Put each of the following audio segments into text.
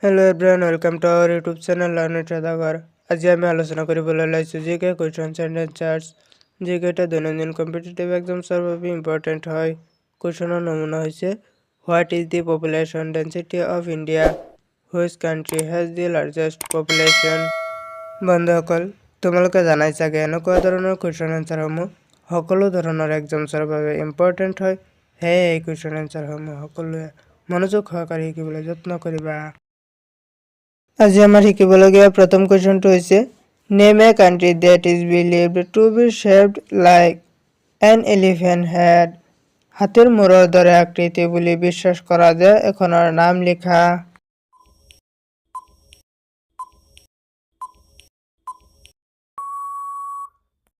Hello everyone, welcome to our YouTube channel Learn with Radhagar. আজি আমি আলোচনা কৰিবলৈ লৈছোঁ জিকে কুৱেশ্যনছ এণ্ড এনচাৰ্ছ যিকেইটা দৈনন্দিন কম্পিটিটিভ এক্সামছৰ বাবে ইম্পৰ্টেণ্ট হয়। কুৱেশ্যনৰ নমুনা হৈছে what is the population density of India, which country has the largest population. বন্ধুসকল, তোমালোকে জানাই চাগে এনেকুৱা ধৰণৰ কুৱেশ্যন এনচাৰসমূহ সকলো ধৰণৰ এক্সামছৰ বাবে ইম্পৰ্টেণ্ট হয়। সেয়ে এই কুৱেশ্যন এনচাৰসমূহ সকলোৱে মনোযোগ সহকাৰে শিকিবলৈ যত্ন কৰিবা। আজি আমাৰ শিকিবলগীয়া প্ৰথম কুৱেশ্যনটো হৈছে name a country that is believed to be shaped like an elephant head. হাতীৰ মূৰৰ দৰে আকৃতি বুলি বিশ্বাস কৰা যে এখনৰ নাম লিখা।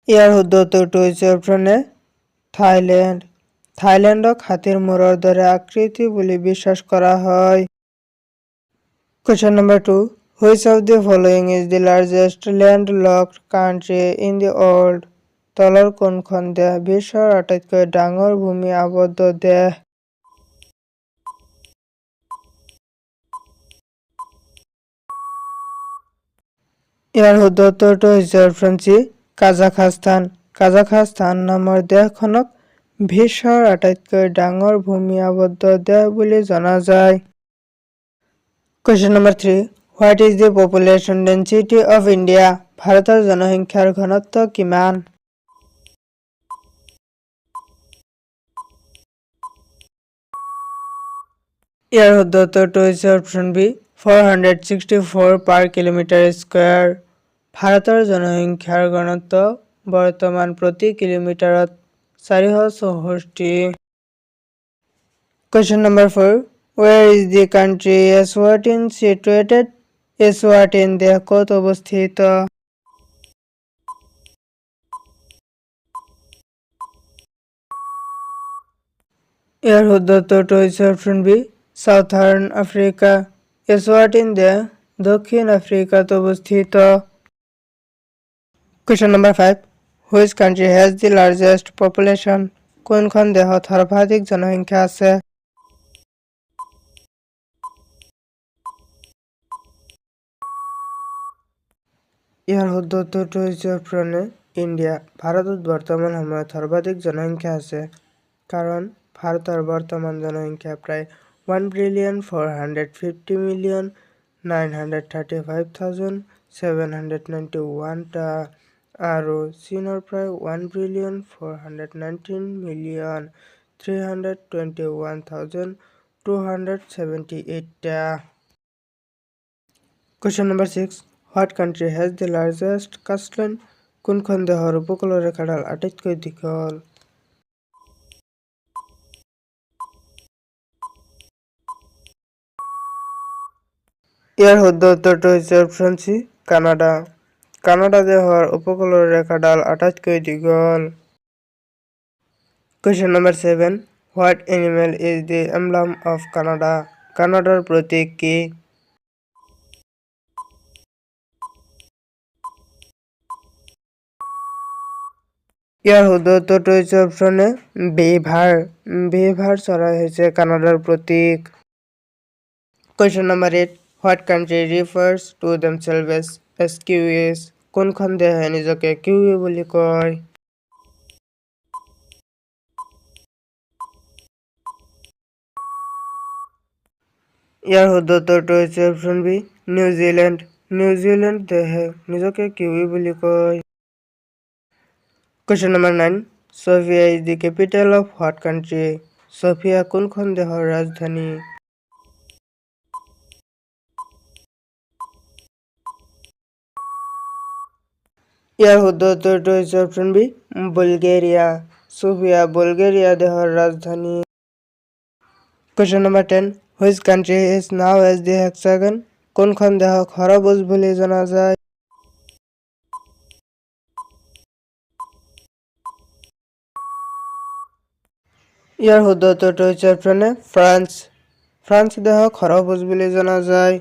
ইয়াৰ শুদ্ধ উত্তৰটো হৈছে অপশ্যন এ থাইলেণ্ড। থাইলেণ্ডক হাতীৰ মূৰৰ দৰে আকৃতি বুলি বিশ্বাস কৰা হয়। Question number 2, which of the following is the largest landlocked country in the world. তলৰ কোনখন দেশ বিশ্বৰ আটাইতকৈ ডাঙৰ ভূমি আবদ্ধ দেশ? ইয়াৰ শুদ্ধ উত্তৰটো হৈছে অপশ্যন চি কাজাখাস্তান। কাজাখাস্তান নামৰ দেশখনক বিশ্বৰ আটাইতকৈ ডাঙৰ ভূমি আবদ্ধ দেশ বুলি জনা যায়। Question number 3, what is the population density of India. ভাৰতৰ জনসংখ্যাৰ ঘনত্ব কিমান? ইয়াৰ শুদ্ধ উত্তৰটো হৈছে option B 464 per kilometre square. ভাৰতৰ জনসংখ্যাৰ ঘনত্ব বৰ্তমান প্ৰতি কিলোমিটাৰত 464। Question number 4, where is the country Eswatini situated. Eswatini দেশ ক'ত অৱস্থিত? ইয়াৰ শুদ্ধ উত্তৰটো হৈছে option B southern Africa. Eswatini দেশ দক্ষিণ আফ্ৰিকাত অৱস্থিত। Question number 5, which country has the largest population. কোনখন দেশত সৰ্বাধিক জনসংখ্যা আছে? ইয়াৰ শুদ্ধ উত্তৰটো হৈছে অপশ্যন এ ইণ্ডিয়া। ভাৰতত বৰ্তমান সময়ত সৰ্বাধিক জনসংখ্যা আছে কাৰণ ভাৰতৰ বৰ্তমান জনসংখ্যা প্ৰায় 1,450,935,791 টা আৰু চীনৰ প্ৰায় 1,419,321,278 টা। Question number 6, what country has the largest coastline. কোনখন দেশৰ উপকূলৰ ৰেখাডাল আটাইতকৈ দীঘল? ইয়াৰ শুদ্ধ উত্তৰটো হৈছে অপশ্যন চি কানাডা। কানাডা দেশৰ উপকূলৰ ৰেখাডাল আটাইতকৈ দীঘল। Question number 7, what animal is the emblem of Canada. কানাডাৰ প্ৰতীক কি? ইয়াৰ শুদ্ধ উত্তৰটো হৈছে অপশ্যন এ বেইভাৰ। বেইভাৰ চৰাই হৈছে কানাডাৰ প্ৰতীক। Question number 8, what country refers to themselves as kiwis. কোনখন দেশে নিজকে কিউই বুলি কয়? ইয়াৰ শুদ্ধ উত্তৰটো হৈছে অপশ্যন বি নিউজিলেণ্ড। নিউজিলেণ্ড দেশে নিজকে কিউই বুলি কয়। Question number 9, Sofia is the capital of what country. Sofia কোনখন দেশৰ ৰাজধানী? ইয়াৰ শুদ্ধ উত্তৰটো হৈছে option B Bulgaria. Sofia Bulgaria দেশৰ ৰাজধানী। Question number 10, which country is known as the hexagon. কোনখন দেশক সৰভুজ বুলি জনা যায়? ইয়াৰ শুদ্ধ উত্তৰটো হৈছে অপশ্যন এ ফ্ৰান্স। ফ্ৰান্স দেশক সৰভুজ বুলি জনা যায়।